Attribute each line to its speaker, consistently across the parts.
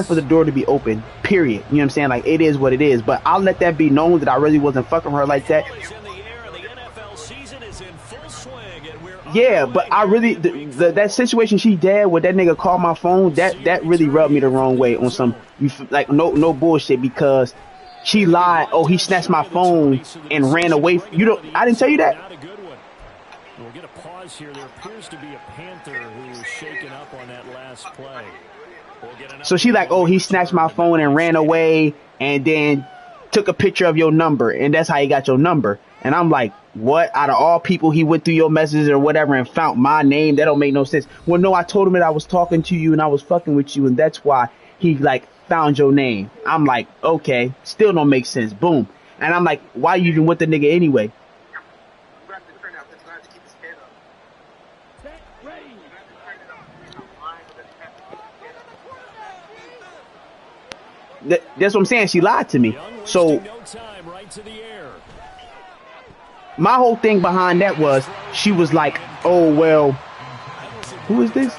Speaker 1: for the door to be open, period. You know what I'm saying? Like, it is what it is. But I'll let that be known that I really wasn't fucking her like that. Yeah, but I really that situation she did where that nigga called my phone, that really rubbed me the wrong way on some like no bullshit, because she lied. Oh, he snatched my phone and ran away. I didn't tell you that.
Speaker 2: We'll get a pause here. There appears to be a Panther who's shaken up on that last play.
Speaker 1: So she like, oh, he snatched my phone and ran away and then took a picture of your number, and that's how he got your number. And I'm like, what? Out of all people, he went through your messages or whatever and found my name? That don't make no sense. Well, no, I told him that I was talking to you and I was fucking with you, and that's why he like found your name. I'm like, okay, still don't make sense. Boom. And I'm like, why you even with the nigga anyway? That's what I'm saying. She lied to me. So my whole thing behind that was, she was like, oh, well, who is this?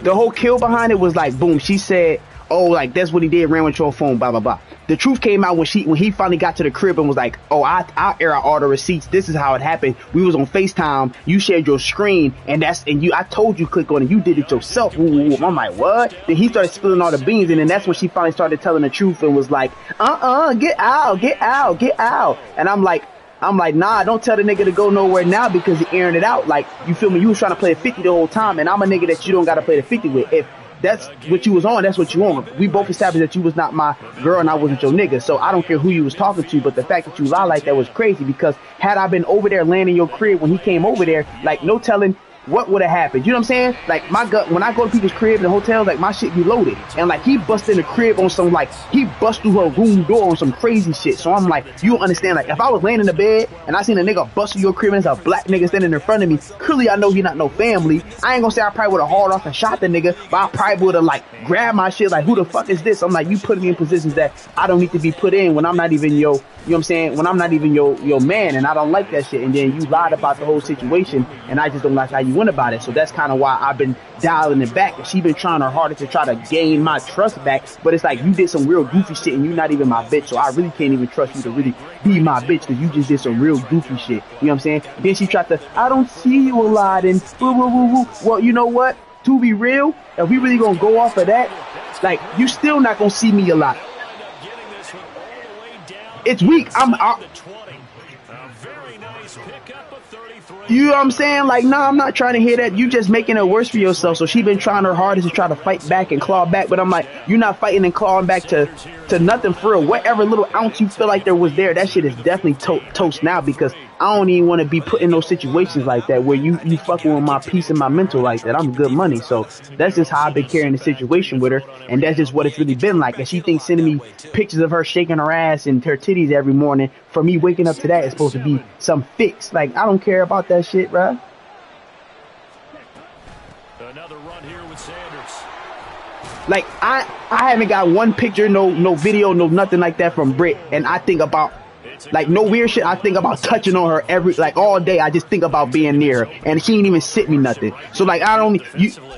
Speaker 1: The whole kill behind it was like, boom, she said, oh, like, that's what he did, ran with your phone, blah, blah, blah. The truth came out when he finally got to the crib and was like, oh, I'll air out all the receipts. This is how it happened. We was on FaceTime. You shared your screen, and I told you click on it. You did it yourself. Ooh, I'm like, what? Then he started spilling all the beans, and then that's when she finally started telling the truth and was like, get out, get out, get out. And I'm like, nah, don't tell the nigga to go nowhere now because he airing it out. Like, you feel me? You was trying to play a 50 the whole time, and I'm a nigga that you don't got to play the 50 with. If that's what you was on, that's what you on. We both established that you was not my girl and I wasn't your nigga. So I don't care who you was talking to, but the fact that you lie like that was crazy, because had I been over there laying in your crib when he came over there, like, no telling what would have happened. You know what I'm saying? Like, my gut, when I go to people's crib and hotels, like, my shit be loaded. And like, he bust in the crib on some, like, he bust through her room door on some crazy shit. So I'm like, you understand, like, if I was laying in the bed and I seen a nigga bust through your crib and there's a black nigga standing in front of me, clearly I know he not no family. I ain't gonna say I probably would have hauled off and shot the nigga, but I probably would have, like, grabbed my shit, like, who the fuck is this? I'm like, you putting me in positions that I don't need to be put in when I'm not even your, you know what I'm saying, when I'm not even your man, and I don't like that shit. And then you lied about the whole situation, and I just don't like how you went about it. So that's kind of why I've been dialing it back. And she been trying her hardest to try to gain my trust back, but it's like, you did some real goofy shit and you're not even my bitch, so I really can't even trust you to really be my bitch, because you just did some real goofy shit. You know what I'm saying? Then she tried to, I don't see you a lot, and woo, woo, woo, woo. Well, you know what? To be real, if we really gonna go off of that, like, you still not gonna see me a lot. It's weak. You know what I'm saying? Like, nah, I'm not trying to hear that. You just making it worse for yourself. So she been trying her hardest to try to fight back and claw back, but I'm like, you're not fighting and clawing back to nothing for real. Whatever little ounce you feel like there was there, that shit is definitely toast now, because I don't even want to be put in those situations like that where you fucking with my peace and my mental like that. I'm good money. So that's just how I've been carrying the situation with her, and that's just what it's really been like. And she thinks sending me pictures of her shaking her ass and her titties every morning for me waking up to that is supposed to be some fix. Like, I don't care about that shit, bruh.
Speaker 2: Another run here with Sanders.
Speaker 1: Like, I haven't got one picture, no video, no nothing like that from Britt, and I think about, like, no weird shit. I think about touching on her like all day. I just think about being near her, and she ain't even sent me nothing. So like,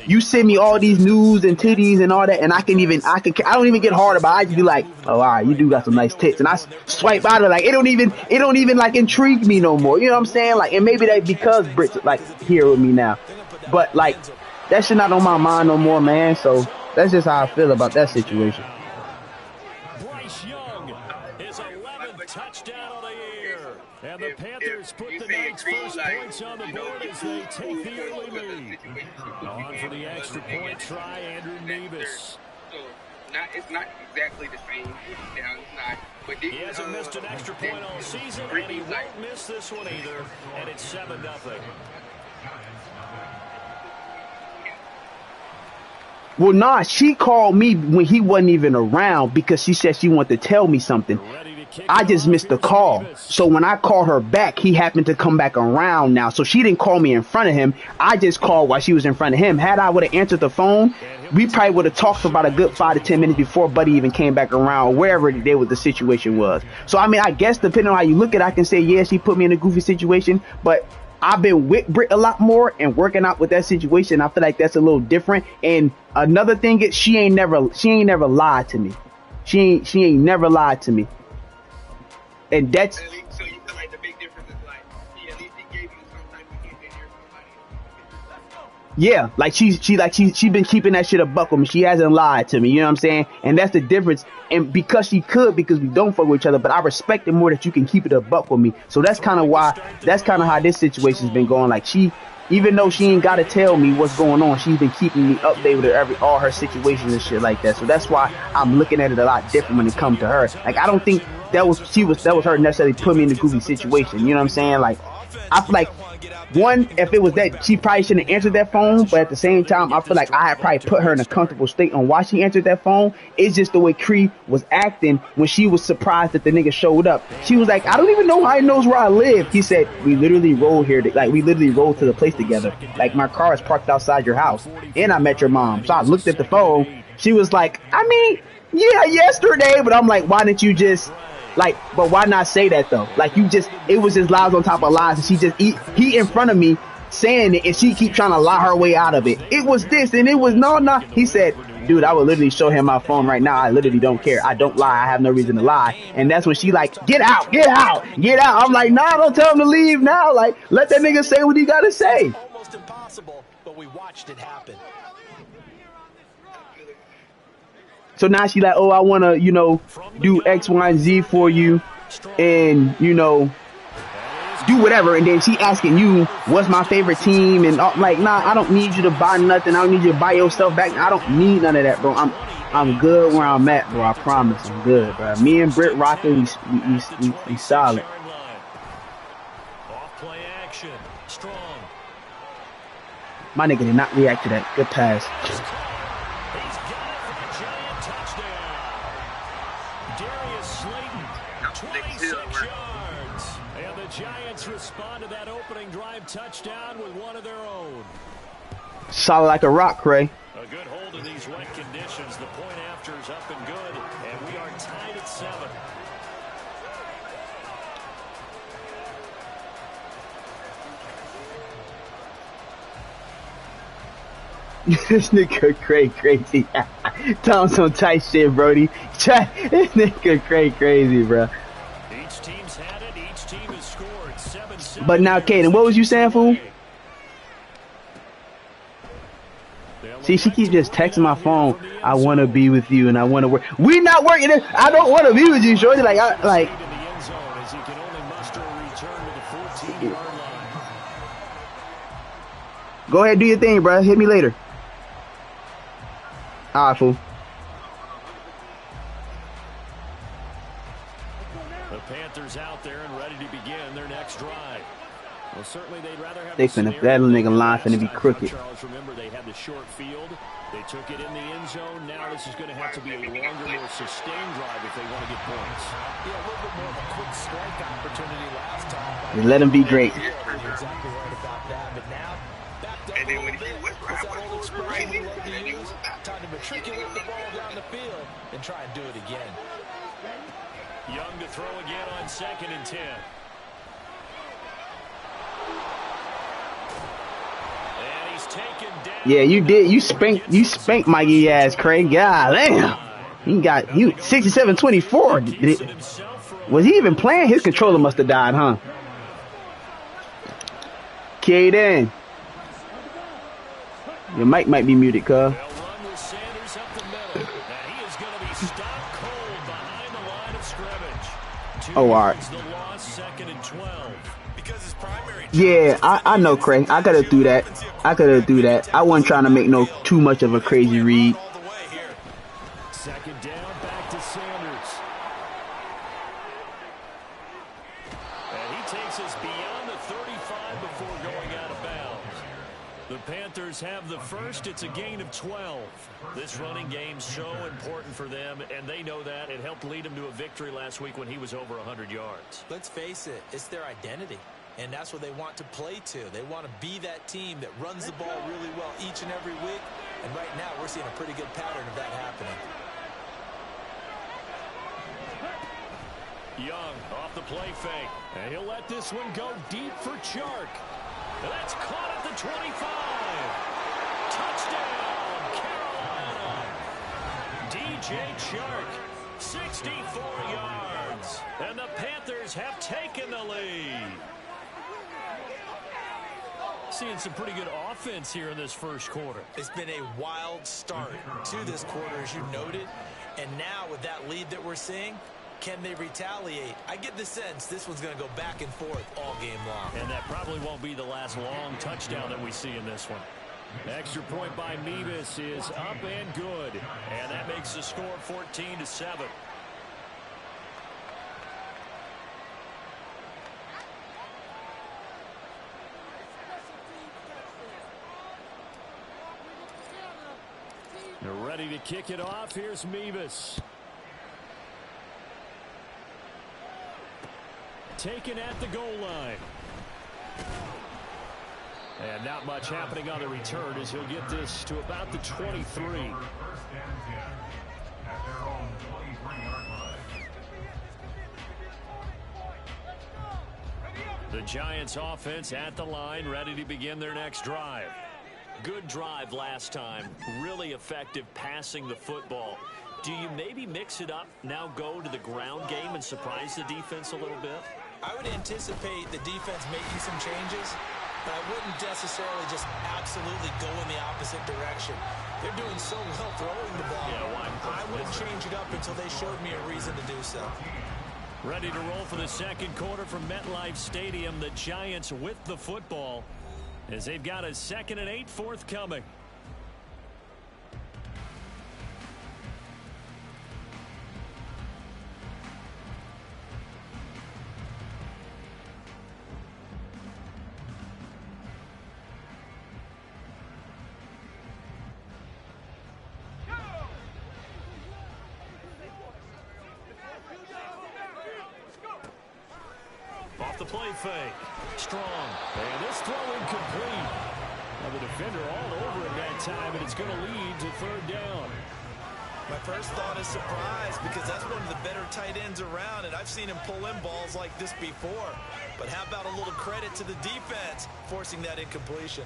Speaker 1: you send me all these news and titties and all that, and I don't even get hard about it. I just be like, oh, all right, you do got some nice tits, and I swipe out of it. Like, it don't even like intrigue me no more. You know what I'm saying? Like, and maybe that's because Britt's like here with me now, but like, that shit not on my mind no more, man. So that's just how I feel about that situation.
Speaker 2: Touchdown of the year. And the Panthers put the Knights' first points on the board as they take the early lead. On for the extra point try, Andrew Nevis.
Speaker 3: So it's not exactly the same. But
Speaker 2: he hasn't missed an extra point all season, and he won't miss this one either. And it's 7-0.
Speaker 1: Well, nah, she called me when he wasn't even around because she said she wanted to tell me something. I just missed the call. So when I called her back, he happened to come back around now. So she didn't call me in front of him. I just called while she was in front of him. Had I would have answered the phone, we probably would have talked for about a good 5 to 10 minutes before Buddy even came back around, or wherever the situation was. So, I mean, I guess depending on how you look at it, I can say, yeah, she put me in a goofy situation, but I've been with Britt a lot more and working out with that situation. I feel like that's a little different. And another thing is she ain't never lied to me. She ain't never lied to me. And that's.
Speaker 3: So you feel like the big difference is like at least he gave you some type of hint in there somebody.
Speaker 1: Yeah, like she been keeping that shit a buck with me. She hasn't lied to me, you know what I'm saying? And that's the difference. And because we don't fuck with each other, but I respect it more that you can keep it a buck with me. So that's kind of how this situation's been going. Like even though she ain't gotta tell me what's going on, she's been keeping me updated with all her situations and shit like that. So that's why I'm looking at it a lot different when it comes to her. Like I don't think that was her necessarily put me in the goofy situation. You know what I'm saying? Like I feel like one, if it was that, she probably shouldn't have answered that phone, but at the same time, I feel like I had probably put her in a comfortable state on why she answered that phone. It's just the way Cree was acting when she was surprised that the nigga showed up. She was like, I don't even know how he knows where I live. He said, we literally rode here, we literally rode to the place together. Like, my car is parked outside your house, and I met your mom. So I looked at the phone. She was like, I mean, yeah, yesterday, but I'm like, why didn't you just... Like, but why not say that though? Like it was just lies on top of lies, and he in front of me saying it, and she keep trying to lie her way out of it. It was this, and it was no. He said, dude, I would literally show him my phone right now. I literally don't care. I don't lie. I have no reason to lie. And that's when she like, get out. I'm like, nah, don't tell him to leave now. Like, let that nigga say what he gotta say.
Speaker 4: Almost impossible, but we watched it happen.
Speaker 1: So now she like, oh, I want to, do X, Y, and Z for you and, do whatever. And then she asking you, what's my favorite team? And I'm like, nah, I don't need you to buy nothing. I don't need you to buy yourself back. I don't need none of that, bro. I'm good where I'm at, bro. I promise. I'm good, bro. Me and Britt rocking, we solid. My nigga did not react to that. Good pass.
Speaker 2: Giants respond to that opening drive touchdown with one of their own.
Speaker 1: Solid like a rock, Cray.
Speaker 2: A good hold in these wet conditions. The point after is up and good, and we are tied at 7.
Speaker 1: This nigga crazy. Tom's on tight shit, Brody. This nigga crazy, bro.
Speaker 2: Each team's had it. Each team has scored 7-7.
Speaker 1: But now, Kaden, what was you saying, fool? See, she keeps just texting my phone. I want to be with you, and I want to work. We not working. I don't want to be with you, shorty. Like. Go ahead, do your thing, bro. Hit me later. All right, fool.
Speaker 2: The Panthers out there and ready to begin their next drive. Well, certainly they'd rather have
Speaker 1: they finna, that little nigga line finna be crooked.
Speaker 2: Charles, remember they had the short field. They took it in the end zone. Now this is going to have to be a longer, more sustained drive if they want to get points.
Speaker 4: Yeah, a little bit more of a quick strike opportunity last time.
Speaker 1: Just let him be great.
Speaker 4: You're exactly right about that. But now, back down
Speaker 3: And then when he was
Speaker 4: that old expression we love to use. Time to matriculate the ball down the field and try and do it again.
Speaker 2: Young to throw again on 2nd and 10. And he's taken down.
Speaker 1: Yeah, you did. You spanked Mikey ass, Craig. God damn. He 67-24. Was he even playing? His controller must have died, huh? Kaden. Your mic might be muted, cuz. Oh, all right. Yeah, I know, Craig. I could have threw that. I wasn't trying to make too much of a crazy read.
Speaker 2: Second down, back to Sanders. And he takes us beyond the 35 before going out of bounds. The Panthers have the first. It's a gain of 12. This running game's so important for them, and they know that. It helped lead them to a victory last week when he was over 100 yards.
Speaker 4: Let's face it, it's their identity, and that's what they want to play to. They want to be that team that runs the ball really well each and every week, and right now we're seeing a pretty good pattern of that happening.
Speaker 2: Young off the play fake, and he'll let this one go deep for Chark. That's caught at the 25. Touchdown, Carolina. DJ Chark, 64 yards. And the Panthers have taken the lead. Seeing some pretty good offense here in this first quarter.
Speaker 4: It's been a wild start to this quarter, as you noted. And now with that lead that we're seeing, can they retaliate? I get the sense this one's going to go back and forth all game long.
Speaker 2: And that probably won't be the last long touchdown that we see in this one. Extra point by Mevis is up and good. And that makes the score 14-7. They're ready to kick it off. Here's Mevis. Taken at the goal line. And not much happening on the return as he'll get this to about the 23. The Giants offense at the line, ready to begin their next drive. Good drive last time. Really effective passing the football. Do you maybe mix it up, now go to the ground game and surprise the defense a little bit?
Speaker 4: I would anticipate the defense making some changes, but I wouldn't necessarily just absolutely go in the opposite direction. They're doing so well throwing the ball.
Speaker 2: Yeah,
Speaker 4: I wouldn't change it up until they showed me a reason to do so.
Speaker 2: Ready to roll for the second quarter from MetLife Stadium. The Giants with the football as they've got a 2nd and 8 forthcoming. Off the play fake. Strong. And this throw incomplete. Now the defender all over it that time, and it's going to lead to 3rd down.
Speaker 4: My first thought is surprise, because that's one of the better tight ends around, and I've seen him pull in balls like this before. But how about a little credit to the defense forcing that incompletion?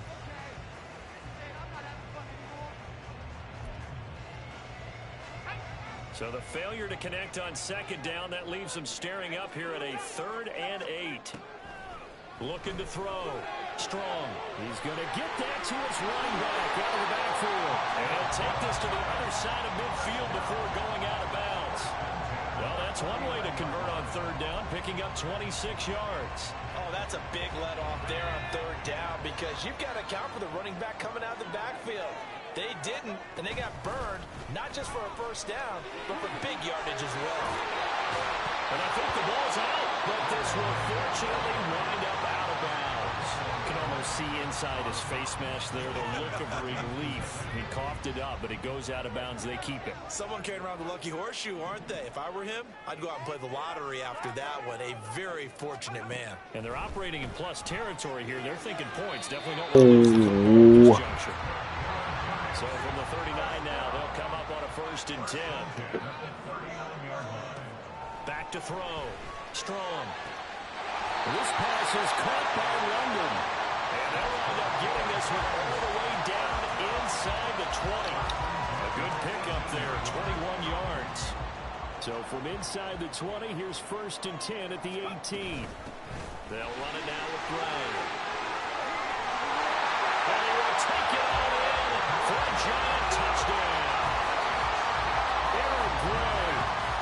Speaker 2: So the failure to connect on 2nd down, that leaves them staring up here at a 3rd and 8. Looking to throw. Strong. He's going to get that to his running back out of the backfield. And he'll take this to the other side of midfield before going out of bounds. Well, that's one way to convert on 3rd down, picking up 26 yards.
Speaker 4: Oh, that's a big let off there on 3rd down, because you've got to account for the running back coming out of the backfield. They didn't, and they got burned, not just for a 1st down, but for big yardage as well.
Speaker 2: And I think the ball's out, but this will fortunately wind up out of bounds. You can almost see inside his face mask there, the look of relief. He coughed it up, but it goes out of bounds. They keep it.
Speaker 4: Someone carrying around the lucky horseshoe, aren't they? If I were him, I'd go out and play the lottery after that one. A very fortunate man.
Speaker 2: And they're operating in plus territory here. They're thinking points. Definitely don't want to lose the football at this juncture. So from the 39 now, they'll come up on a 1st and 10. Back to throw. Strong. This pass is caught by London. And they'll end up getting this one all the way down inside the 20. A good pickup there, 21 yards. So from inside the 20, here's 1st and 10 at the 18. They'll run it now with Gray. And he will take it all in for a Giant touchdown. Aaron Gray,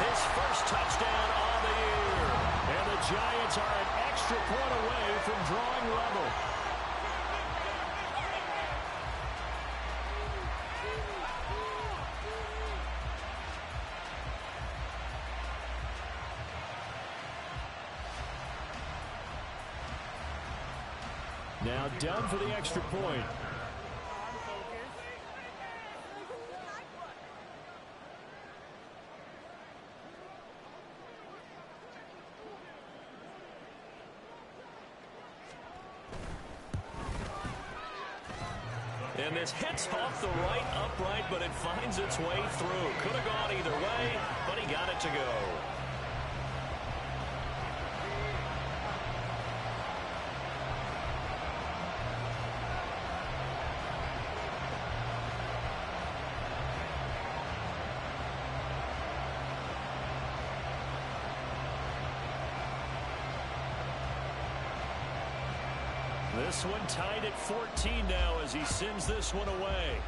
Speaker 2: his first touchdown on the year. And the Giants are an extra point away from drawing level. Now done for the extra point. And this hits off the right upright, but it finds its way through. Could have gone either way, but he got it to go. This one tied at 14 now as he sends this one away.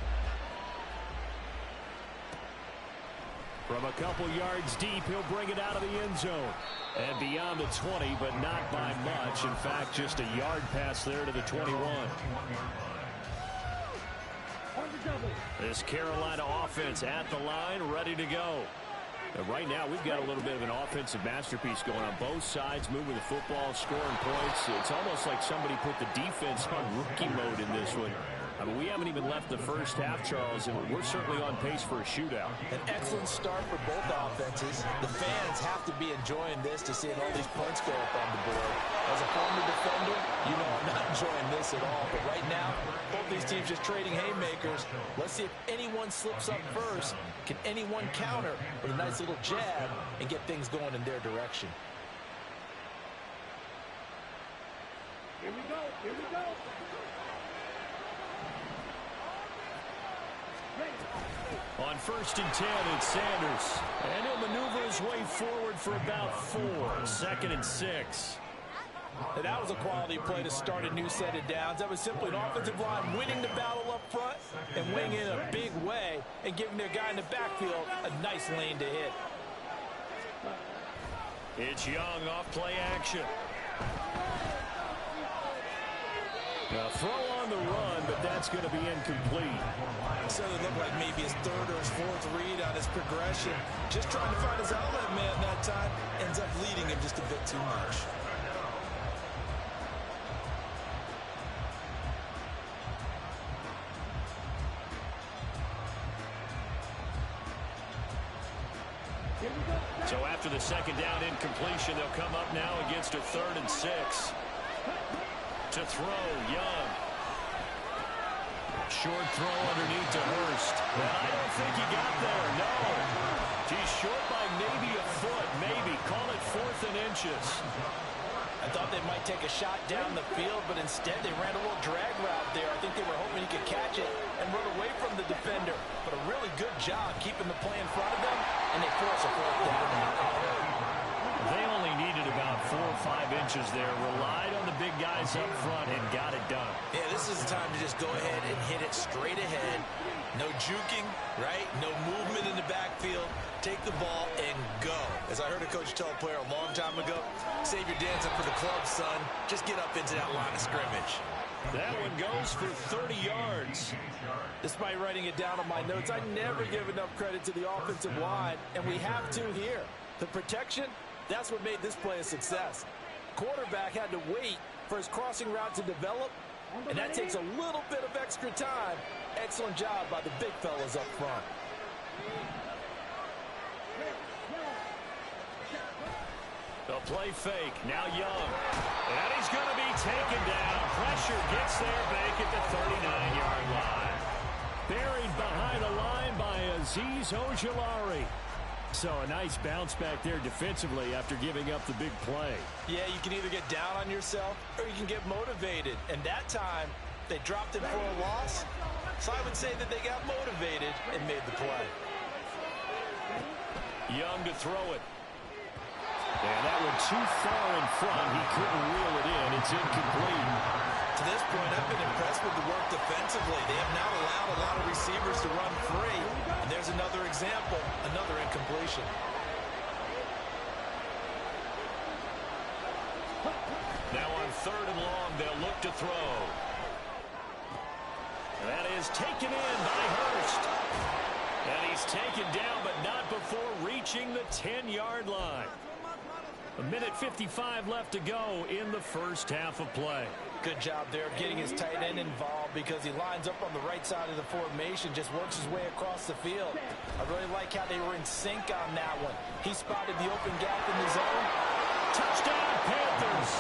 Speaker 2: From a couple yards deep, he'll bring it out of the end zone. And beyond the 20, but not by much. In fact, just a yard pass there to the 21. This Carolina offense at the line, ready to go. And right now, we've got a little bit of an offensive masterpiece going on. Both sides moving the football, scoring points. It's almost like somebody put the defense on rookie mode in this one. I mean, we haven't even left the first half, Charles, and we're certainly on pace for a shootout.
Speaker 4: An excellent start for both offenses. The fans have to be enjoying this to see all these points go up on the board. As a former defender, you know I'm not enjoying this at all. But right now, both these teams just trading haymakers. Let's see if anyone slips up first. Can anyone counter with a nice little jab and get things going in their direction?
Speaker 3: Here we go. Here we go.
Speaker 2: On 1st and 10, it's Sanders. And he'll maneuver his way forward for about 4. 2nd and 6.
Speaker 4: And that was a quality play to start a new set of downs. That was simply an offensive line winning the battle up front and winning in a big way and giving their guy in the backfield a nice lane to hit.
Speaker 2: It's Young off play action. Now throw on the run, but that's going to be incomplete.
Speaker 4: So it looked like maybe his 3rd or his 4th read on his progression. Just trying to find his outlet man that time. Ends up leading him just a bit too much.
Speaker 2: So after the 2nd down incompletion, they'll come up now against a 3rd and 6. To throw, Young. Short throw underneath to Hurst. And I don't think he got there, no. He's short by maybe a foot, maybe. Call it 4th and inches.
Speaker 4: I thought they might take a shot down the field, but instead they ran a little drag route there. I think they were hoping he could catch it and run away from the defender. But a really good job keeping the play in front of them, and they force a 4th down.
Speaker 2: They only needed about 4 or 5 inches there. Relied on the big guys up front and got it done.
Speaker 4: Yeah, this is the time to just go ahead and hit it straight ahead. No juking, right? No movement in the backfield. Take the ball and go. As I heard a coach tell a player a long time ago, save your dancing for the club, son. Just get up into that line of scrimmage.
Speaker 2: That one goes for 30 yards.
Speaker 4: Despite writing it down on my notes, I never give enough credit to the offensive line, and we have to here. The protection, that's what made this play a success. Quarterback had to wait for his crossing route to develop, and that takes a little bit of extra time. Excellent job by the big fellas up front.
Speaker 2: The play fake. Now Young. And he's going to be taken down. Pressure gets there back at the 39-yard line. Buried behind the line by Azeez Ojulari. So a nice bounce back there defensively after giving up the big play.
Speaker 4: Yeah, you can either get down on yourself or you can get motivated. And that time, they dropped it for a loss. So I would say that they got motivated and made the play.
Speaker 2: Young to throw it. And that one too far in front. He couldn't reel it in. It's incomplete.
Speaker 4: To this point, I've been impressed with the work defensively. They have not allowed a lot of receivers to run free. And there's another example, another incompletion.
Speaker 2: Now on 3rd and long, they'll look to throw. That is taken in by Hurst. And he's taken down, but not before reaching the 10-yard line. 1:55 left to go in the first half of play.
Speaker 4: Good job there of getting his tight end involved because he lines up on the right side of the formation, just works his way across the field. I really like how they were in sync on that one. He spotted the open gap in the zone.
Speaker 2: Touchdown, Panthers.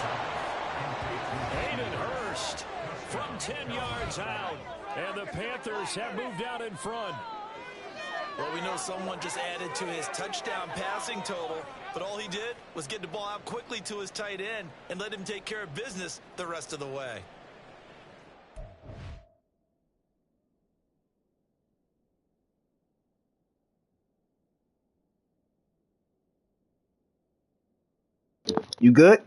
Speaker 2: Hayden Hurst from 10 yards out. And the Panthers have moved out in front.
Speaker 4: Well, we know someone just added to his touchdown passing total, but all he did was get the ball out quickly to his tight end and let him take care of business the rest of the way.
Speaker 1: You good?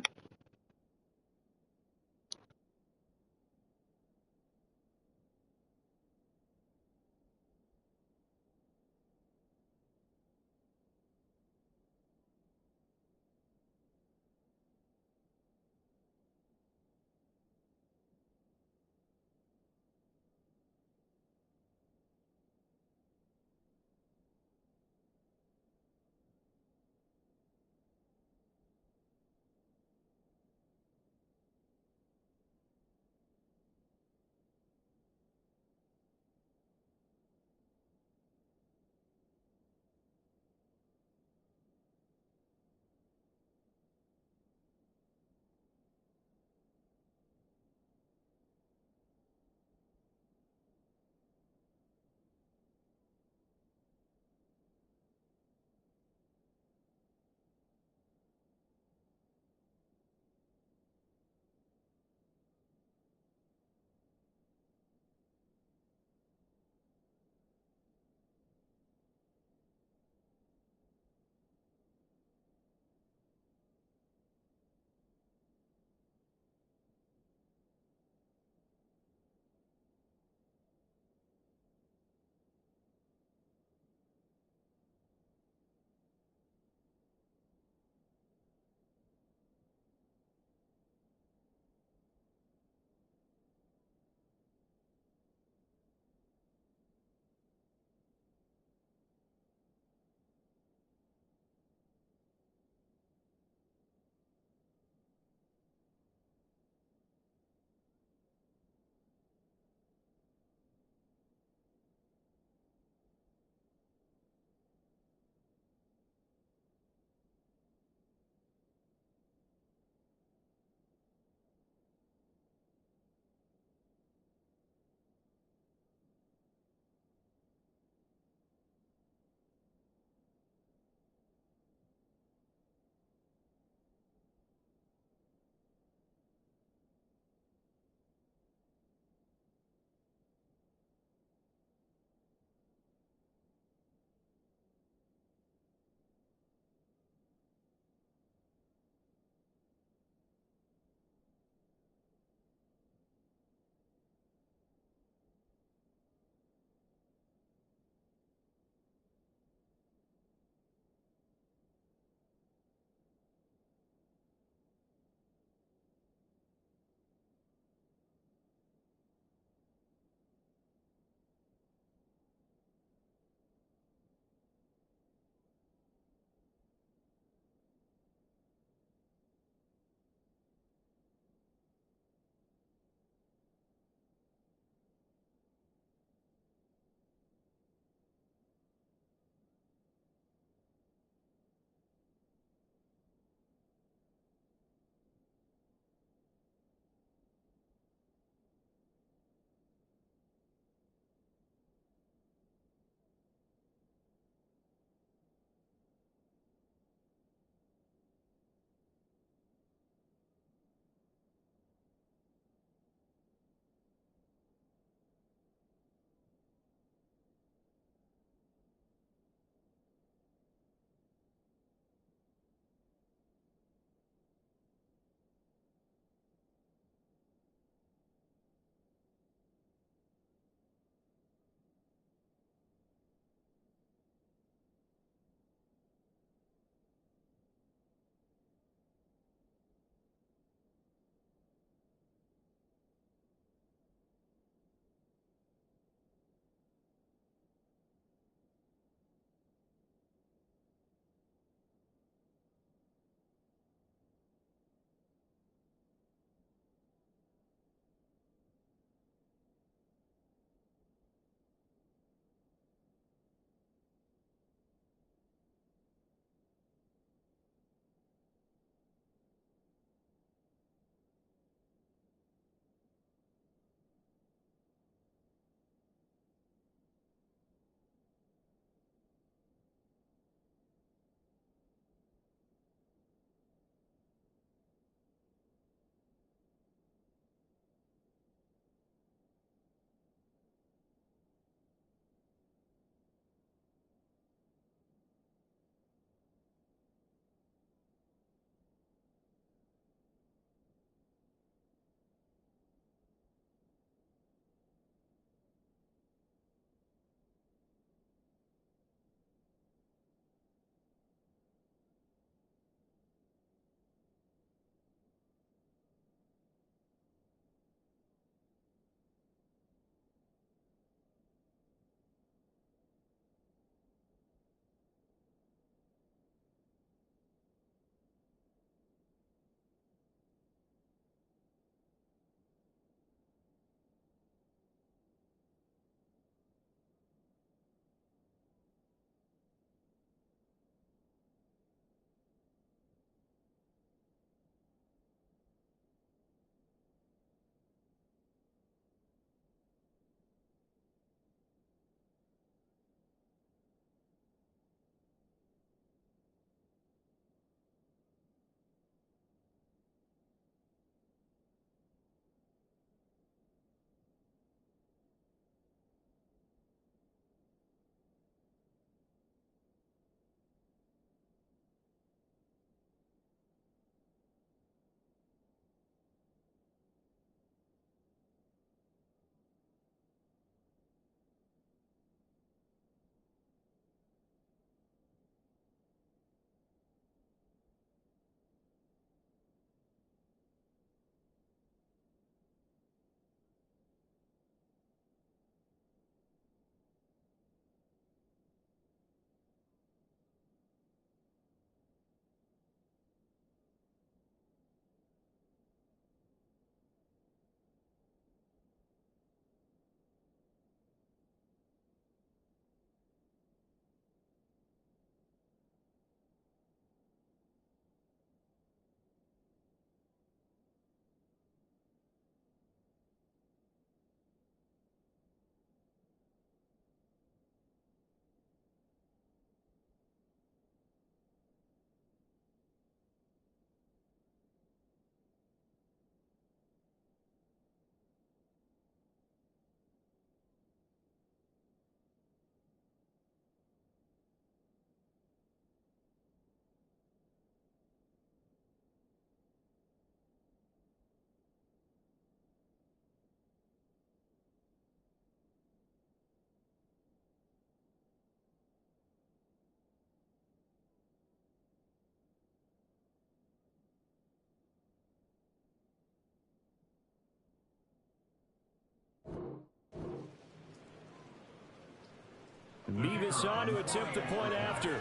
Speaker 2: Beavis on to attempt the point after.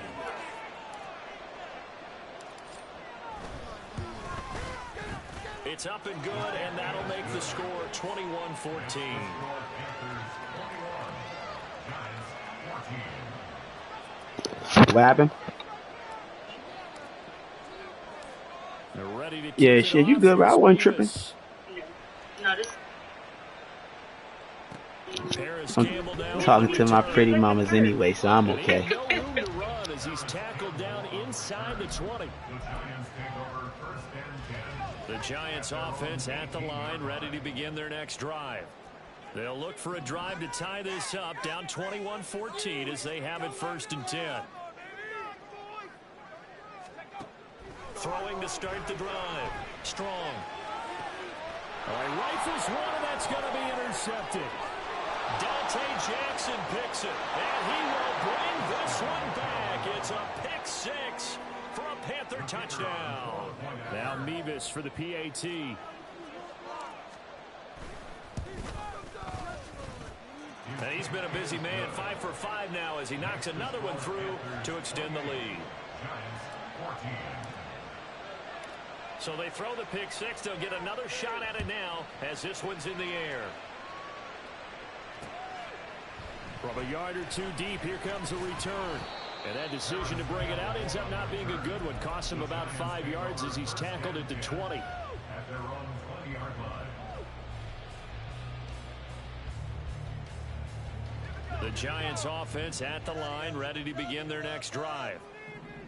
Speaker 2: It's up and good, and that'll make the score 21-14.
Speaker 1: What happened?
Speaker 2: They're ready to
Speaker 1: Yeah, shit, you good, bro? I wasn't tripping.
Speaker 3: No, this.
Speaker 1: I'm talking to my pretty mamas anyway, so I'm okay.
Speaker 2: No room to run as he's tackled down inside the 20. The Giants offense at the line, ready to begin their next drive. They'll look for a drive to tie this up, down 21-14 as they have it 1st and 10. Throwing to start the drive. Strong. All right, rifles one, and that's going to be intercepted. Dante Jackson picks it, and he will bring this one back. It's a pick 6 for a Panther touchdown. Now Mevis for the PAT. And he's been a busy man, 5 for 5 now as he knocks another one through to extend the lead. So they throw the pick 6. They'll get another shot at it now as this one's in the air. From a yard or two deep, here comes a return. And that decision to bring it out ends up not being a good one. Costs him about 5 yards as he's tackled at the 20.
Speaker 5: At their own 20-yard line.
Speaker 2: The Giants offense at the line, ready to begin their next drive.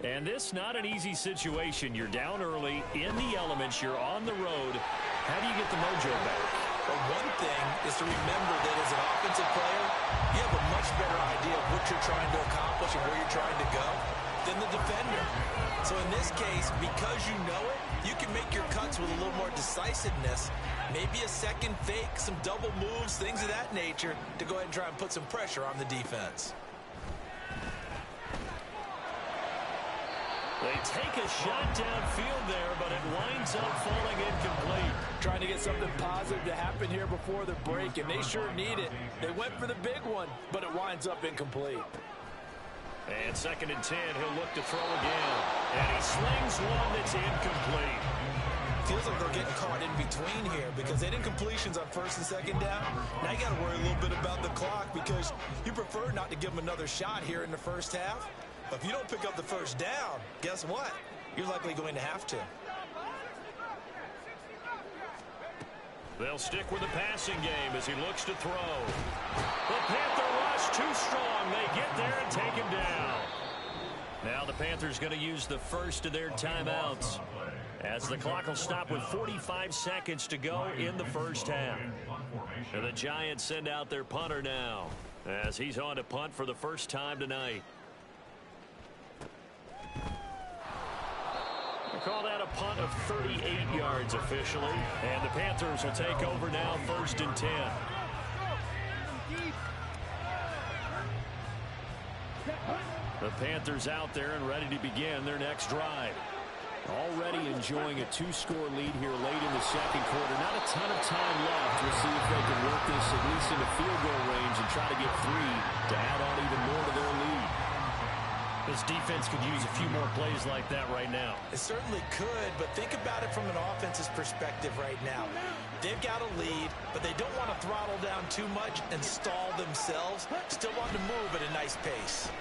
Speaker 2: And this not an easy situation. You're down early, in the elements, you're on the road. How do you get the mojo back?
Speaker 4: Well, one thing is to remember that as an offensive player, you have a much better idea of what you're trying to accomplish and where you're trying to go than the defender. So in this case, because you know it, you can make your cuts with a little more decisiveness. Maybe a second fake, some double moves, things of that nature to go ahead and try and put some pressure on the defense.
Speaker 2: They take a shot downfield there, but it winds up falling incomplete.
Speaker 4: Trying to get something positive to happen here before the break, and they sure need it. They went for the big one, but it winds up incomplete.
Speaker 2: And 2nd and 10, he'll look to throw again. And he slings one that's incomplete.
Speaker 4: Feels like they're getting caught in between here because they didn't completions on 1st and 2nd down. Now you got to worry a little bit about the clock because you prefer not to give them another shot here in the 1st half. But if you don't pick up the 1st down, guess what? You're likely going to have to.
Speaker 2: They'll stick with the passing game as he looks to throw. The Panther rush too strong. They get there and take him down. Now the Panthers going to use the first of their timeouts as the clock will stop with 45 seconds to go in the 1st half. And the Giants send out their punter now as he's on to punt for the first time tonight. Call that a punt of 38 yards officially. And the Panthers will take over now 1st and 10. The Panthers out there and ready to begin their next drive. Already enjoying a 2-score lead here late in the 2nd quarter. Not a ton of time left. We'll see if they can work this at least into field goal range and try to get 3 to add on even more to their lead. This defense could use a few more plays like that right now.
Speaker 4: It certainly could, but think about it from an offense's perspective right now. They've got a lead, but they don't want to throttle down too much and stall themselves. Still want to move at a nice pace.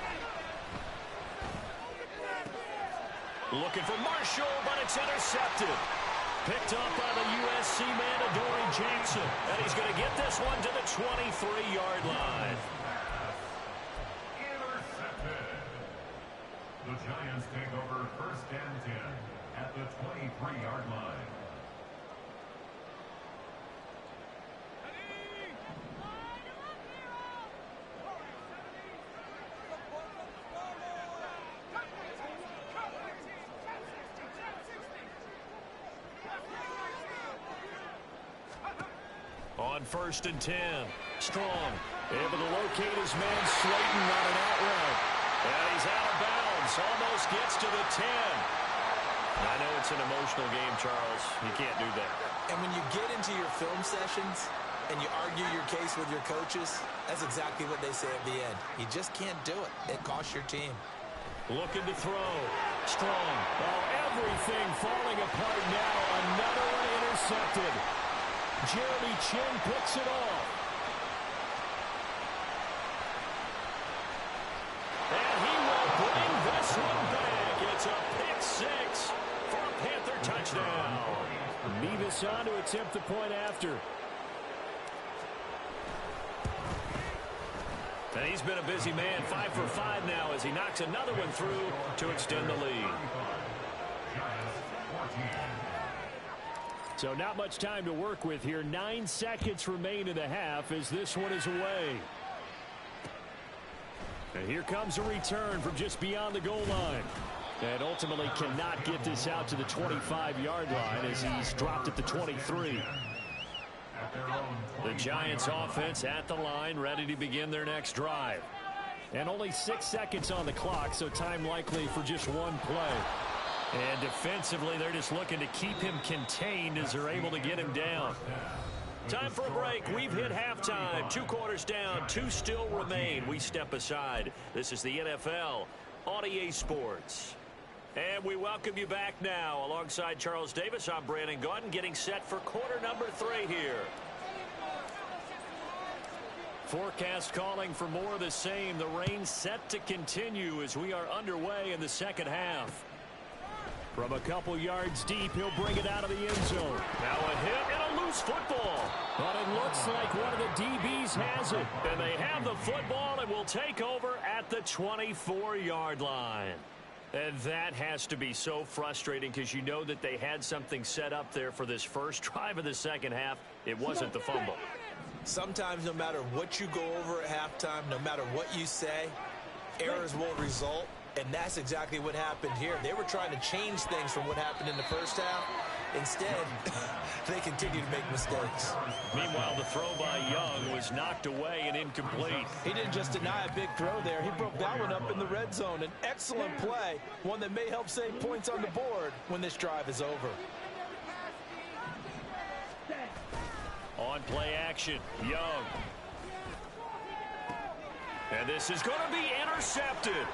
Speaker 2: Looking for Marshall, but it's intercepted. Picked up by the USC man, Adoree Jackson. And he's going to get this one to the 23-yard line.
Speaker 5: The Giants take over 1st and 10 at the 23-yard line.
Speaker 2: On 1st and 10, Strong able to locate his man Slayton on an out route. And he's out of bounds, almost gets to the 10. I know it's an emotional game, Charles. You can't do that.
Speaker 4: And when you get into your film sessions, and you argue your case with your coaches, that's exactly what they say at the end. You just can't do it. It costs your team.
Speaker 2: Looking to throw. Strong. Oh, everything falling apart now. Another one intercepted. Jeremy Chinn picks it off. And he will bring this one back. It's a pick six for a Panther touchdown. Mevis on to attempt the point after. And he's been a busy man, 5 for 5 now as he knocks another one through to extend the lead. So not much time to work with here. 9 seconds remain in the half as this one is away. And here comes a return from just beyond the goal line. And ultimately cannot get this out to the 25-yard line as he's dropped at the 23. The Giants offense at the line, ready to begin their next drive. And only 6 seconds on the clock, so time likely for just one play. And defensively, they're just looking to keep him contained as they're able to get him down. Time for a break. We've hit halftime. 2 quarters down, 2 still remain. We step aside. This is the NFL on EA Sports. And we welcome you back now. Alongside Charles Davis, I'm Brandon Gaudin, getting set for quarter number 3 here. Forecast calling for more of the same. The rain set to continue as we are underway in the second half. From a couple yards deep, he'll bring it out of the end zone. Now a hit and a loose football. But it looks like one of the DBs has it. And they have the football and will take over at the 24-yard line. And that has to be so frustrating because you know that they had something set up there for this first drive of the second half. It wasn't the fumble.
Speaker 4: Sometimes no matter what you go over at halftime, no matter what you say, errors will result. And that's exactly what happened here. They were trying to change things from what happened in the first half. Instead, they continue to make mistakes.
Speaker 2: Meanwhile, the throw by Young was knocked away and incomplete.
Speaker 4: He didn't just deny a big throw there. He broke that one up in the red zone. An excellent play, one that may help save points on the board when this drive is over.
Speaker 2: On play action, Young. And this is going to be intercepted.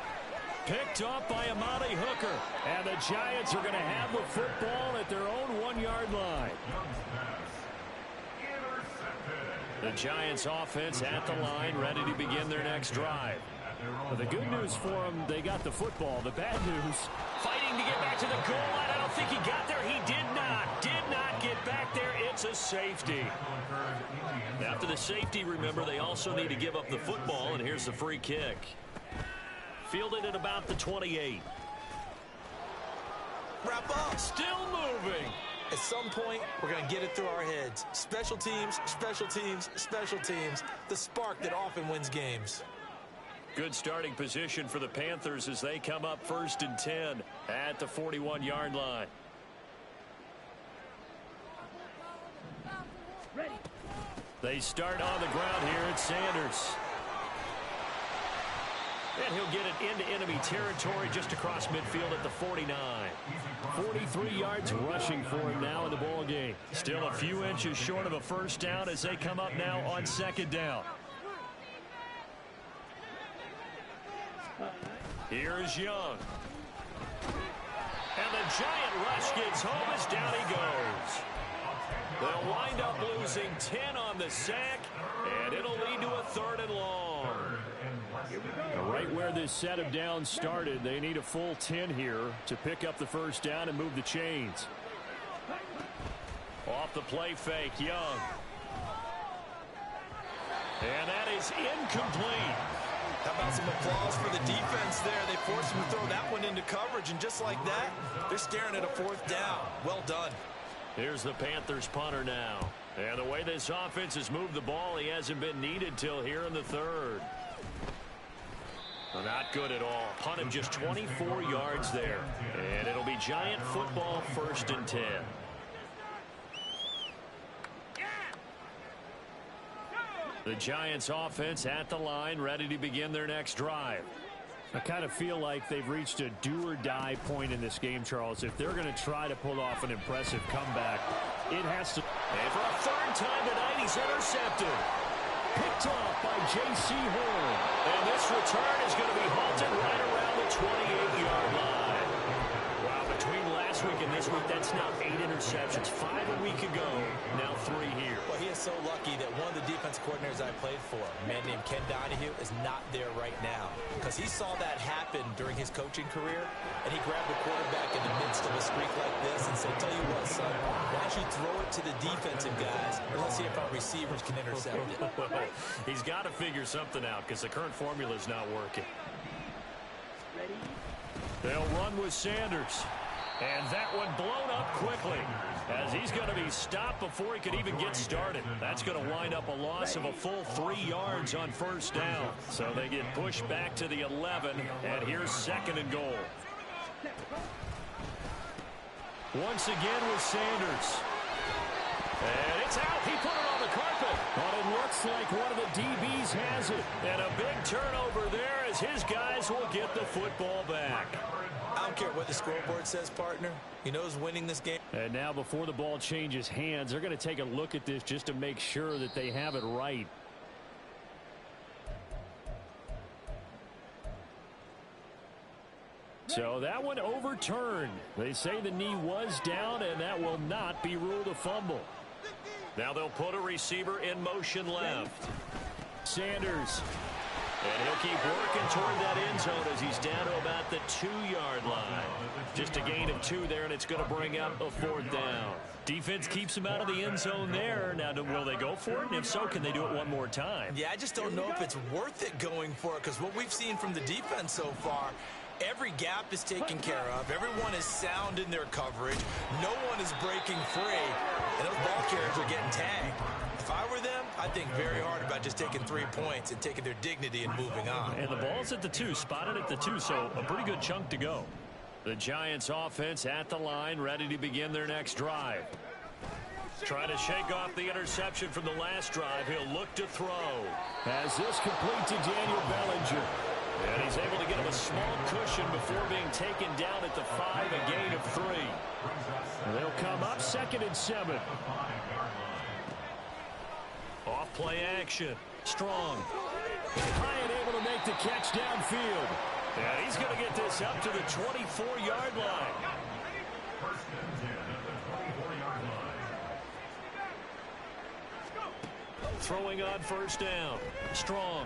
Speaker 2: Picked up by Amani Hooker. And the Giants are going to have the football at their own 1-yard line. The Giants offense at the line, ready to begin their next drive. Well, the good news for them, they got the football. The bad news, fighting to get back to the goal line. I don't think he got there. He did not get back there. It's a safety. After the safety, remember, they also need to give up the football, and here's the free kick. Fielded at about the 28.
Speaker 4: Wrap up.
Speaker 2: Still moving.
Speaker 4: At some point, we're going to get it through our heads. Special teams, special teams, special teams. The spark that often wins games.
Speaker 2: Good starting position for the Panthers as they come up 1st and 10 at the 41-yard line. They start on the ground here at Sanders. And he'll get it into enemy territory just across midfield at the 49. 43 yards rushing for him now in the ball game. Still a few inches short of a first down as they come up now on 2nd down. Here's Young. And the giant rush gets home as down he goes. They'll wind up losing 10 on the sack, and it'll lead to a 3rd and long. Right where this set of downs started, they need a full 10 here to pick up the first down and move the chains. Off the play fake, Young. And that is incomplete.
Speaker 4: How about some applause for the defense there? They forced him to throw that one into coverage, and just like that, they're staring at a 4th down. Well done.
Speaker 2: Here's the Panthers punter now. And the way this offense has moved the ball, he hasn't been needed till here in the 3rd. Well, not good at all. Punt him just 24 yards there. And it'll be Giant football 1st and 10. The Giants offense at the line, ready to begin their next drive. I kind of feel like they've reached a do-or-die point in this game, Charles. If they're going to try to pull off an impressive comeback, it has to... And for a third time tonight, he's intercepted. Picked off by J.C. Horn. And this return is going to be halted right around the 28-yard line. Wow, between last week and this week, that's now 8 interceptions. 5 a week ago, now 3 here.
Speaker 4: Well, he is so lucky that one of the defensive coordinators I played for, a man named Ken Donahue, is not there right now. Because he saw that happen during his coaching career, and he grabbed the quarterback in the midst of a streak like this and said, tell you what, son, why don't you throw it to the defensive guys, and let's see if our receivers can intercept it.
Speaker 2: He's got to figure something out because the current formula is not working. They'll run with Sanders. And that one blown up quickly as he's going to be stopped before he could even get started. That's going to wind up a loss of a full 3 yards on first down. So they get pushed back to the 11, and here's 2nd and goal. Once again with Sanders. And it's out. He put it on the carpet. But it looks like one of the DBs has it. And a big turnover there as his guys will get the football back.
Speaker 4: I don't care what the scoreboard says, partner. He knows winning this game.
Speaker 2: And now before the ball changes hands, they're going to take a look at this just to make sure that they have it right. So that one overturned. They say the knee was down, and that will not be ruled a fumble. Now they'll put a receiver in motion left. Sanders. And he'll keep working toward that end zone as he's down to about the 2-yard line. Just a gain of 2 there, and it's going to bring up a 4th down. Defense keeps him out of the end zone there. Now, will they go for it? And if so, can they do it one more time?
Speaker 4: Yeah, I just don't know if it's worth it going for it, because what we've seen from the defense so far, every gap is taken care of. Everyone is sound in their coverage. No one is breaking free. And those ball carriers are getting tagged. If I were them, I'd think very hard about just taking 3 points and taking their dignity and moving on.
Speaker 2: And the ball's at the 2, spotted at the 2, so a pretty good chunk to go. The Giants offense at the line, ready to begin their next drive. Trying to shake off the interception from the last drive. He'll look to throw. As this complete to Daniel Bellinger. And he's able to get him a small cushion before being taken down at the 5, a gain of 3. And they'll come up 2nd and 7. Off play action. Strong. High and able to make the catch downfield. And he's going to get this up to the 24-yard line. Throwing on first down. Strong.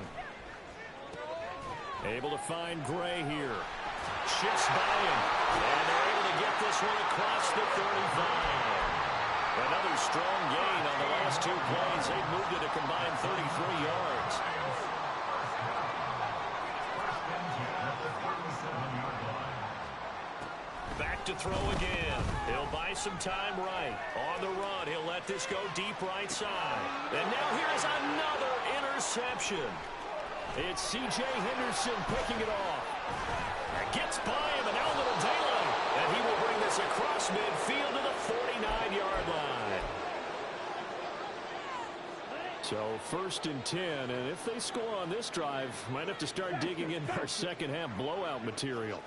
Speaker 2: Able to find Gray here. Shifts by him. And they're able to get this one across the 35. Another strong gain on the last 2 plays. They've moved it a combined 33 yards. Back to throw again. He'll buy some time right. On the run, he'll let this go deep right side. And now here's another interception. It's C.J. Henderson picking it off. Gets by him, and now a little daylight. And he will bring this across midfield to the 49-yard line. So 1st and 10, and if they score on this drive, might have to start digging in our second-half blowout material.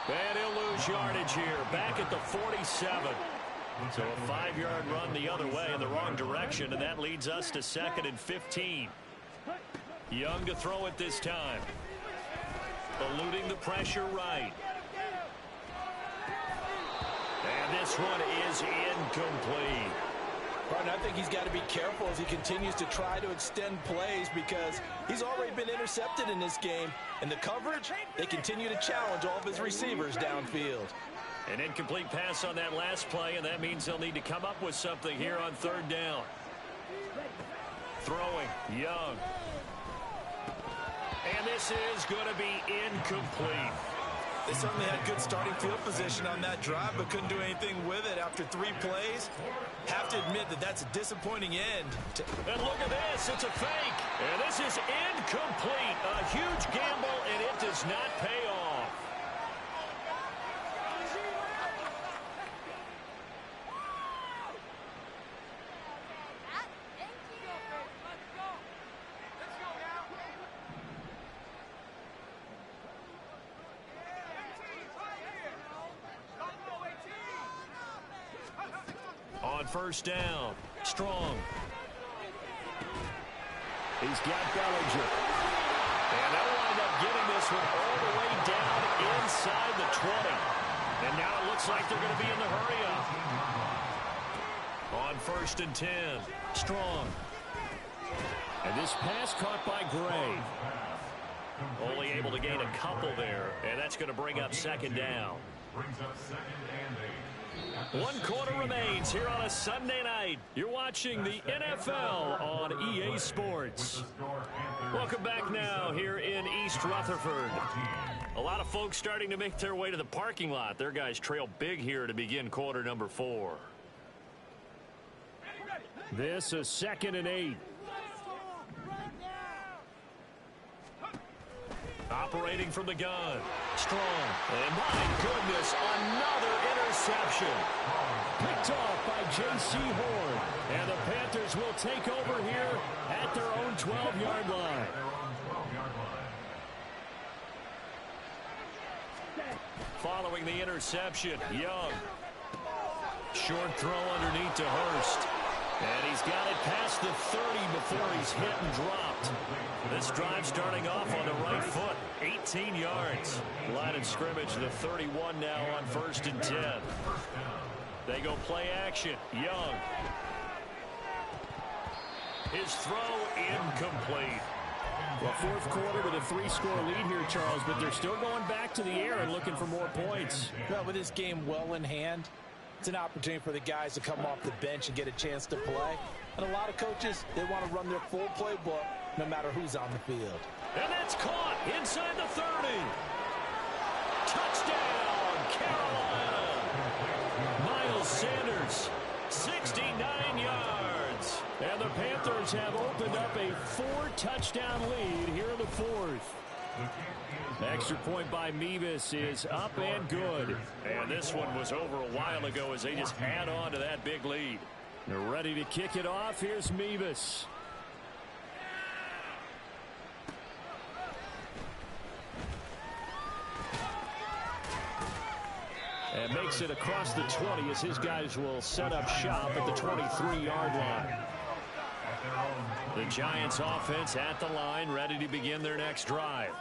Speaker 2: And he'll lose yardage here, back at the 47. So a 5-yard run the other way in the wrong direction, and that leads us to 2nd and 15. Young to throw it this time. Eluding the pressure right. And this one is incomplete.
Speaker 4: Partner, I think he's got to be careful as he continues to try to extend plays because he's already been intercepted in this game. And the coverage, they continue to challenge all of his receivers downfield.
Speaker 2: An incomplete pass on that last play, and that means they'll need to come up with something here on 3rd down. Throwing, Young. And this is going to be incomplete.
Speaker 4: They certainly had good starting field position on that drive, but couldn't do anything with it after 3 plays. Have to admit that that's a disappointing end.
Speaker 2: And look at this, it's a fake. And this is incomplete. A huge gamble, and it does not pay off. first down. Strong. He's got Bellinger. And they'll wind up getting this one all the way down inside the 20. And now it looks like they're going to be in the hurry-up. On 1st and 10. Strong. And this pass caught by Gray. Only able to gain a couple there, and that's going to bring up 2nd down.
Speaker 5: Brings up 2nd and 8.
Speaker 2: 1 quarter remains here on a Sunday night. You're watching the NFL on EA Sports. Welcome back now here in East Rutherford. A lot of folks starting to make their way to the parking lot. Their guys trail big here to begin quarter number 4. This is 2nd and 8. Operating from the gun. Strong. And my goodness, another interception. Picked off by J.C. Horn. And the Panthers will take over here at their own 12-yard line. Following the interception, Young. Short throw underneath to Hurst. And he's got it past the 30 before he's hit and dropped. This drive starting off on the right foot. 18 yards. Line of scrimmage, the 31 now on 1st and 10. They go play action. Young. His throw incomplete. Well, 4th quarter with a 3-score lead here, Charles, but they're still going back to the air and looking for more points.
Speaker 4: Well, with this game well in hand, it's an opportunity for the guys to come off the bench and get a chance to play. And a lot of coaches, they want to run their full playbook no matter who's on the field.
Speaker 2: And that's caught inside the 30. Touchdown, Carolina. Miles Sanders, 69 yards. And the Panthers have opened up a 4-touchdown lead here in the 4th. Extra point by Mevis is up and good. And this one was over a while ago as they just add on to that big lead. They're ready to kick it off. Here's Mevis. And makes it across the 20 as his guys will set up shop at the 23-yard line. The Giants offense at the line, ready to begin their next drive.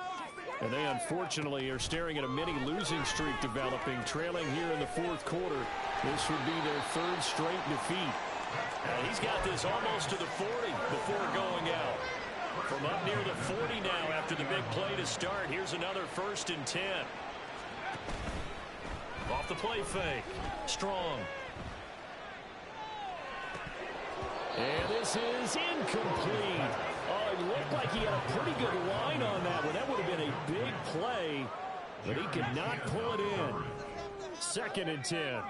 Speaker 2: And they unfortunately are staring at a mini losing streak developing, trailing here in the 4th quarter. This would be their 3rd straight defeat. And he's got this almost to the 40 before going out. From up near the 40 now after the big play to start. Here's another 1st and 10. Off the play fake. Strong. And this is incomplete. Oh, it looked like he had a pretty good line on that one. That would have been a big play, but he could not pull it in. 2nd and 10.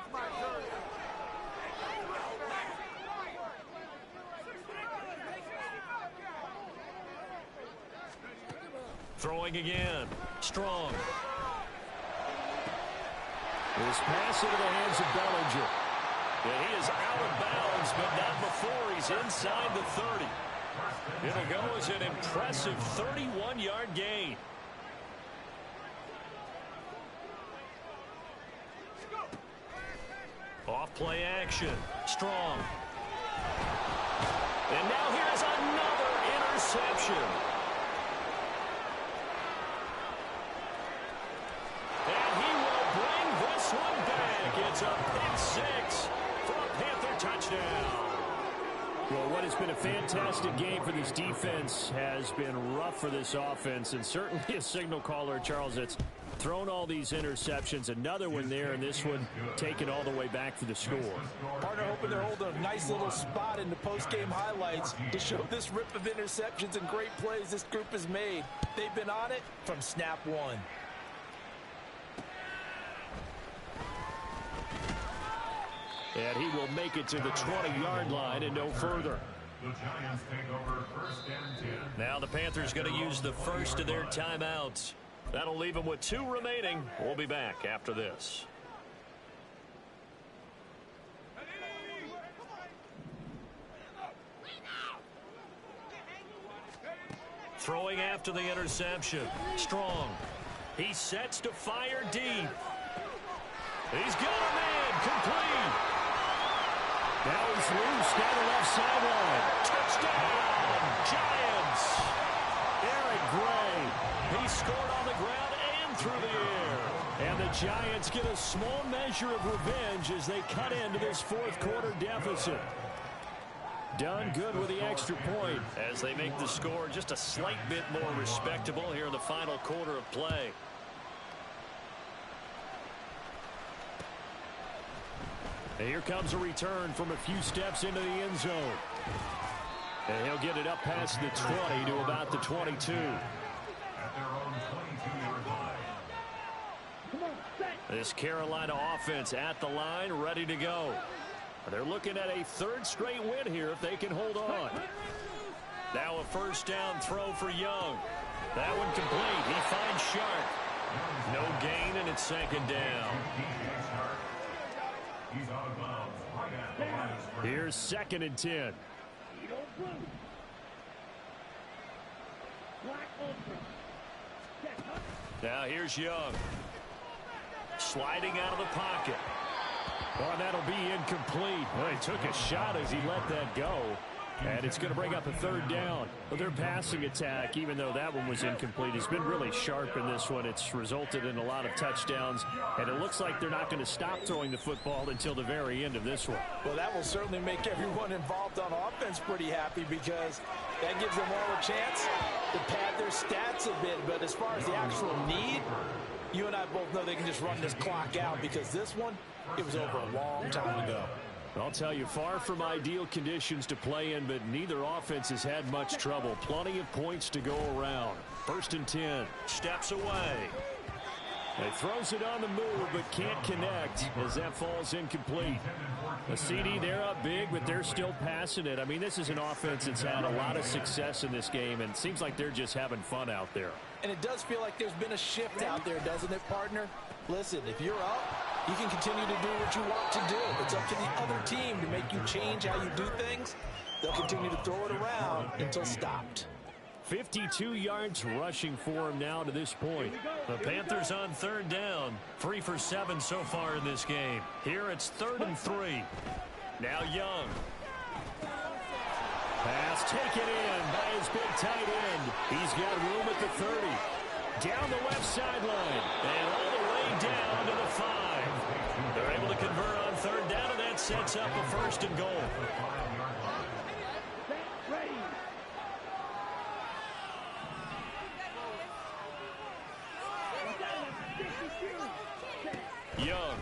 Speaker 2: Throwing again. Strong. This pass into the hands of Bellinger. And he is out of bounds, but not before he's inside the 30. It'll go as an impressive 31-yard gain. Off play action. Strong. And now here's another interception. And he will bring this one back. It's a pick 6 for a Panther touchdown. Well, what has been a fantastic game for this defense has been rough for this offense, and certainly a signal caller, Charles, that's thrown all these interceptions. Another one there, and this one taken all the way back for the score.
Speaker 4: Partner hoping they're holding a nice little spot in the post-game highlights to show this rip of interceptions and great plays this group has made. They've been on it from snap one.
Speaker 2: And he will make it to the 20-yard line and no further.
Speaker 5: The Giants take over 1st and 10.
Speaker 2: Now the Panthers going to use the first of their timeouts. That'll leave them with 2 remaining. We'll be back after this. Throwing after the interception. Strong. He sets to fire deep. He's got a man complete. Now he's loose down the left sideline. Touchdown, Giants. Eric Gray. He scored on the ground and through the air. And the Giants get a small measure of revenge as they cut into this fourth quarter deficit. Done good with the extra point as they make the score just a slight bit more respectable here in the final quarter of play. And here comes a return from a few steps into the end zone. And he'll get it up past the 20 to about the 22.
Speaker 5: At their own 22-yard line.
Speaker 2: This Carolina offense at the line, ready to go. They're looking at a third straight win here if they can hold on. Now a first down throw for Young. That one complete. He finds Sharp. No gain, and it's second down.
Speaker 5: He's out of bounds right at the line of scrimmage.
Speaker 2: Here's 2nd and 10. Now here's Young. Sliding out of the pocket. Oh, and that'll be incomplete. Well, he took a shot as he let that go. And it's going to bring up a third down. But their passing attack, even though that one was incomplete, has been really sharp in this one. It's resulted in a lot of touchdowns. And it looks like they're not going to stop throwing the football until the very end of this one.
Speaker 4: Well, that will certainly make everyone involved on offense pretty happy because that gives them all a chance to pad their stats a bit. But as far as the actual need, you and I both know they can just run this clock out because this one, it was over a long time ago.
Speaker 2: I'll tell you, far from ideal conditions to play in, but neither offense has had much trouble. Plenty of points to go around. 1st and 10. Steps away. He throws it on the move, but can't connect as that falls incomplete. A CD, they're up big, but they're still passing it. I mean, this is an offense that's had a lot of success in this game, and it seems like they're just having fun out there.
Speaker 4: And it does feel like there's been a shift out there, doesn't it, partner? Listen, if you're up, you can continue to do what you want to do. It's up to the other team to make you change how you do things. They'll continue to throw it around until stopped.
Speaker 2: 52 yards rushing for him now to this point. The Panthers on 3rd down. 3 for 7 so far in this game. Here it's 3rd and 3. Now Young. Pass taken in by his big tight end. He's got room at the 30. Down the left sideline. And all the way down to the 5. They're able to convert on 3rd down, and that sets up a 1st and goal. Young.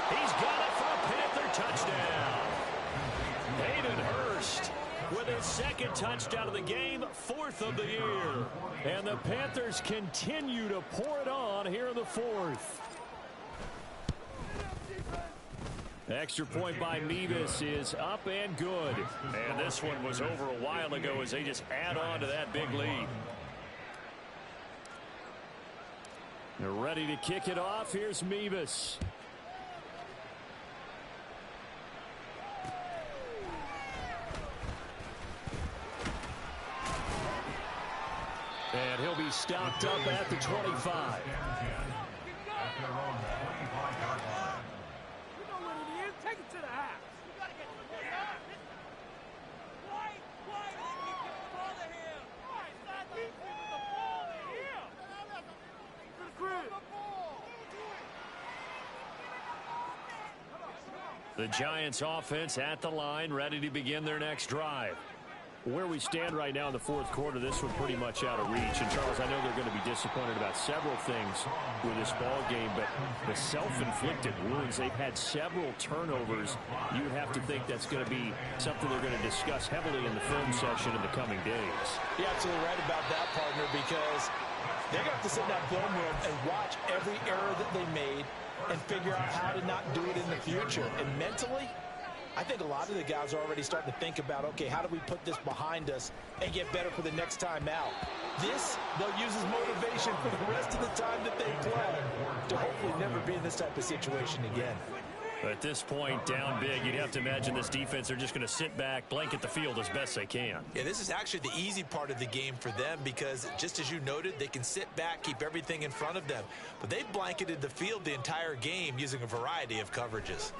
Speaker 2: He's got it for a Panther touchdown. Hayden Hurst with his 2nd touchdown of the game, 4th of the year. And the Panthers continue to pour it on here in the 4th. Extra point by Mevis is up and good. And this one was over a while ago as they just add on to that big lead. They're ready to kick it off. Here's Mevis. And he'll be stopped up at the 25.
Speaker 5: At their own 25-yard line.
Speaker 6: You know what it is. Take it to the house. You gotta get to the house. Why did he get the ball to him? Why? Stop defense with the ball to him. To the crib.
Speaker 2: The Giants offense at the line, ready to begin their next drive. Where we stand right now in the 4th quarter, this one pretty much out of reach. And, Charles, I know they're going to be disappointed about several things with this ball game, but the self-inflicted wounds, they've had several turnovers. You would have to think that's going to be something they're going to discuss heavily in the film session in the coming days.
Speaker 4: You're absolutely right about that, partner, because they're going to have to sit in that film room and watch every error that they made and figure out how to not do it in the future. And mentally, I think a lot of the guys are already starting to think about, okay, how do we put this behind us and get better for the next time out? This, they'll use as motivation for the rest of the time that they play to hopefully never be in this type of situation again.
Speaker 2: At this point, down big, you'd have to imagine this defense, they're just going to sit back, blanket the field as best they can.
Speaker 4: Yeah, this is actually the easy part of the game for them because, just as you noted, they can sit back, keep everything in front of them. But they've blanketed the field the entire game using a variety of coverages.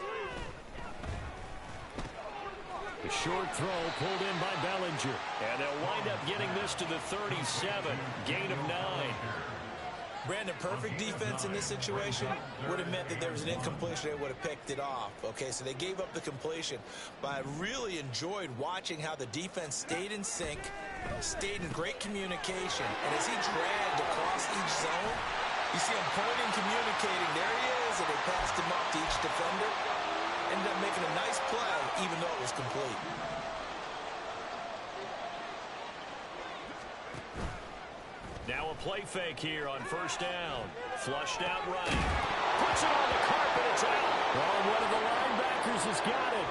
Speaker 2: The short throw pulled in by Bellinger. And they'll wind up getting this to the 37, gain of 9.
Speaker 4: Brandon, perfect defense in this situation would have meant that there was an incompletion. They would have picked it off. Okay, so they gave up the completion. But I really enjoyed watching how the defense stayed in sync, stayed in great communication. And as he dragged across each zone, you see him pointing, communicating. There he is, and they passed him up to each defender. Ended up making a nice play, even though it was complete.
Speaker 2: Now a play fake here on first down. Flushed out right. Puts it on the carpet. It's out. Well, one of the linebackers has got it.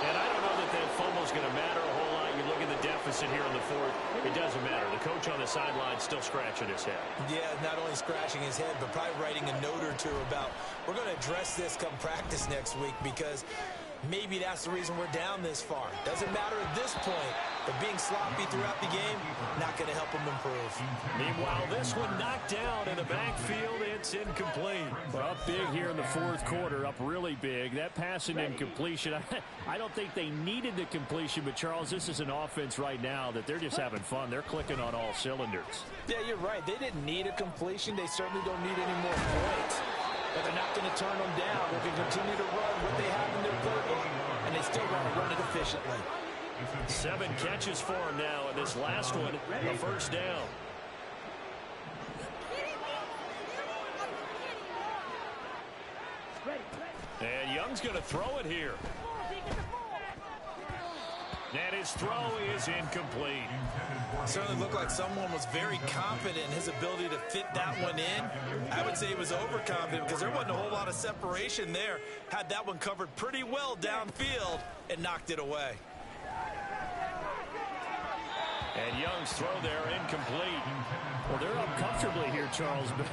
Speaker 2: And I don't know that fumble's going to matter a whole lot. You look at the deficit here in the fourth. It doesn't matter. The coach on the sideline still scratching his head.
Speaker 4: Yeah, not only scratching his head, but probably writing a note or two about, we're going to address this come practice next week because maybe that's the reason we're down this far. Doesn't matter at this point, but being sloppy throughout the game, not going to help them improve.
Speaker 2: Meanwhile, this one knocked down in the backfield. It's incomplete. Well, up big here in the fourth quarter, up really big. That pass and incompletion, I don't think they needed the completion, but Charles, this is an offense right now that they're just having fun. They're clicking on all cylinders.
Speaker 4: Yeah, you're right. They didn't need a completion. They certainly don't need any more points. But they're not going to turn them down. They can continue to run what they have in their playbook, and they still want to run it efficiently.
Speaker 2: 7 catches for him now, and this last one, a first down. And Young's going to throw it here. And his throw is incomplete.
Speaker 4: Certainly looked like someone was very confident in his ability to fit that one in. I would say he was overconfident because there wasn't a whole lot of separation there. Had that one covered pretty well downfield and knocked it away.
Speaker 2: And Young's throw there incomplete.
Speaker 7: Well, they're up comfortably here, Charles, but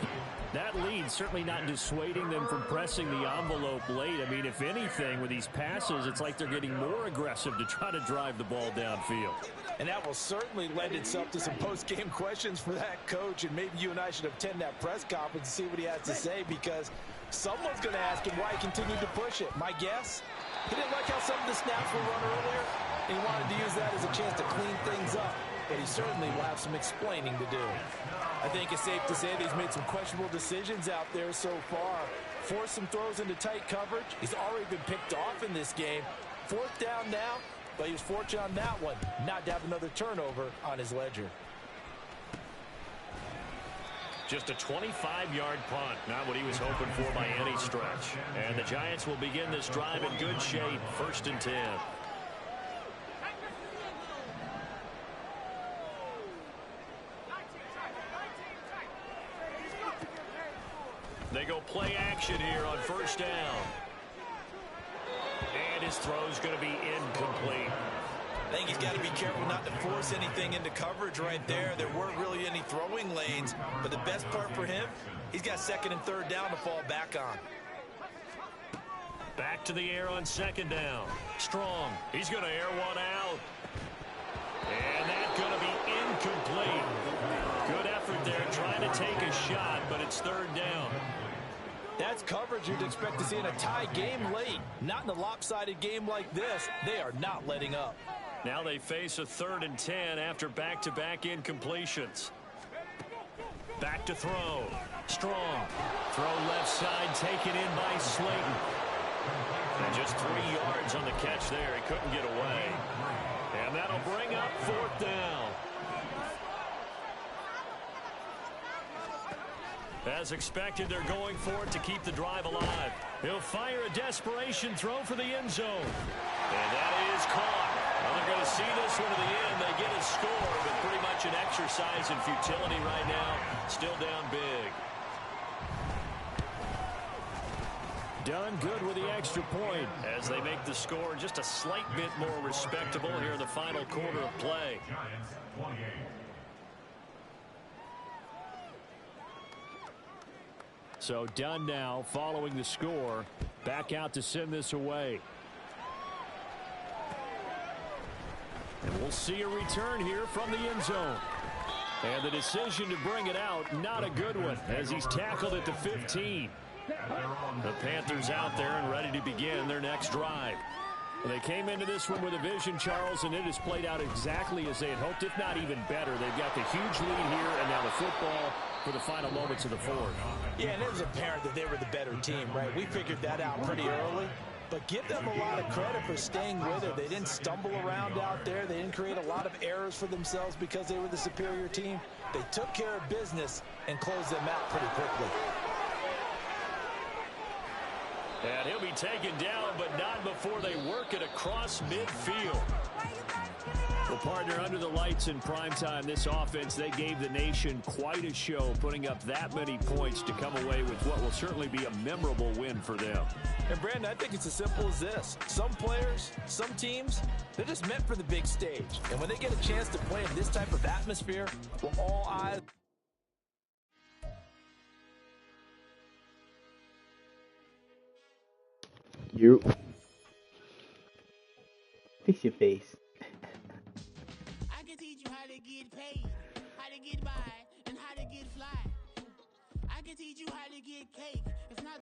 Speaker 7: that lead certainly not dissuading them from pressing the envelope late. I mean, if anything, with these passes, it's like they're getting more aggressive to try to drive the ball downfield.
Speaker 4: And that will certainly lend itself to some post-game questions for that coach, and maybe you and I should attend that press conference and see what he has to say, because someone's going to ask him why he continued to push it. My guess, he didn't like how some of the snaps were run earlier, and he wanted to use that as a chance to clean things up. But he certainly will have some explaining to do. I think it's safe to say that he's made some questionable decisions out there so far. Forced some throws into tight coverage. He's already been picked off in this game. 4th down now, but he was fortunate on that one not to have another turnover on his ledger.
Speaker 2: Just a 25-yard punt, not what he was hoping for by any stretch. And the Giants will begin this drive in good shape, 1st and 10. They go play action here on 1st down. And his throw's going to be incomplete.
Speaker 4: I think he's got to be careful not to force anything into coverage right there. There weren't really any throwing lanes. But the best part for him, he's got 2nd and 3rd down to fall back on.
Speaker 2: Back to the air on 2nd down. Strong. He's going to air one out. And that's going to be incomplete. Good effort there trying to take a shot, but it's 3rd down.
Speaker 4: That's coverage you'd expect to see in a tie game late. Not in a lopsided game like this. They are not letting up.
Speaker 2: Now they face a 3rd and 10 after back-to-back incompletions. Back to throw. Strong. Throw left side, taken in by Slayton. And just 3 yards on the catch there. He couldn't get away. And that'll bring up 4th down. As expected, they're going for it to keep the drive alive. He'll fire a desperation throw for the end zone. And that is caught. Well, they're going to see this one to the end. They get a score, but pretty much an exercise in futility right now. Still down big.
Speaker 7: Done good with the extra point.
Speaker 2: As they make the score just a slight bit more respectable here in the final quarter of play.
Speaker 5: Giants 28.
Speaker 7: So done now following the score. back out to send this away. And we'll see a return here from the end zone. And the decision to bring it out, not a good one, as he's tackled at the 15. The Panthers out there and ready to begin their next drive. They came into this one with a vision, Charles, and it has played out exactly as they had hoped, if not even better. They've got the huge lead here, and now the football for the final moments of the fourth.
Speaker 4: Yeah, and it was apparent that they were the better team, right? We figured that out pretty early. But give them a lot of credit for staying with it. They didn't stumble around out there. They didn't create a lot of errors for themselves because they were the superior team. They took care of business and closed them out pretty quickly.
Speaker 2: And he'll be taken down, but not before they work it across midfield.
Speaker 7: Well, partner, under the lights in primetime, this offense, they gave the nation quite a show, putting up that many points to come away with what will certainly be a memorable win for them.
Speaker 4: And, Brandon, I think it's as simple as this. Some players, some teams, they're just meant for the big stage. And when they get a chance to play in this type of atmosphere, well, all eyes...
Speaker 1: You. Fix your face.
Speaker 8: I can teach you how to get paid, how to get by, and how to get fly. I can teach you how to get cake. It's not